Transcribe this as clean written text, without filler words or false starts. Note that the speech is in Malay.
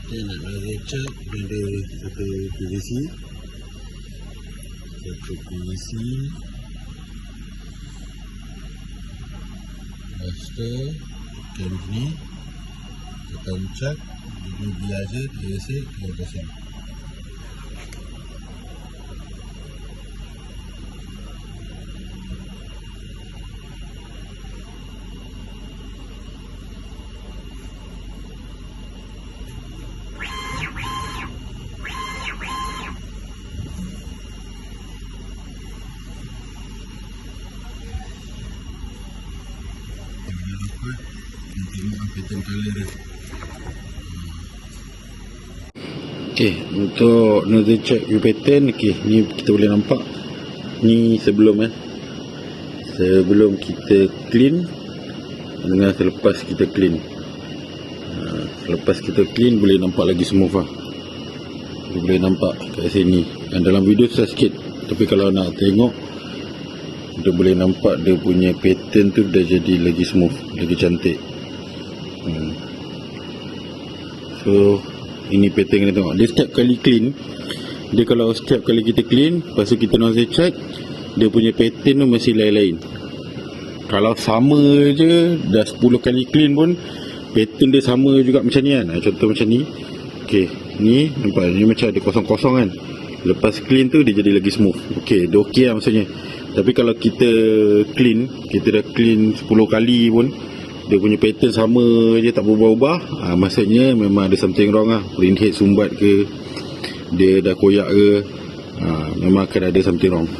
Kita nak nozzle check, ada satu PVC, lepas tu tekan ni, tekan check, ini biar je, dia rasa dia kosong. Tengok pattern colour dia. Okey, untuk nozzle check view pattern, okey, ni kita boleh nampak ni sebelum kita clean dengan selepas kita clean. Selepas kita clean boleh nampak lagi smooth lah. Boleh nampak kat sini. Dan dalam video susah sikit, tapi kalau nak tengok dia boleh nampak dia punya pattern tu dah jadi lagi smooth, lagi cantik. So ini pattern kita tengok. Dia setiap kali clean, dia kalau setiap kali kita clean, lepas tu kita nozzle check, dia punya pattern tu mesti lain-lain. Kalau sama je dah 10 kali clean pun pattern dia sama juga macam ni kan. Contoh macam ni. Okey, ni nampak ni macam ada kosong-kosong kan. Lepas clean tu dia jadi lagi smooth. Okey, dia okey lah maksudnya. Tapi kalau kita clean, kita dah clean 10 kali pun dia punya pattern sama je, tak berubah-ubah, maksudnya memang ada something wrong lah. Print head sumbat ke, dia dah koyak ke, memang akan ada something wrong.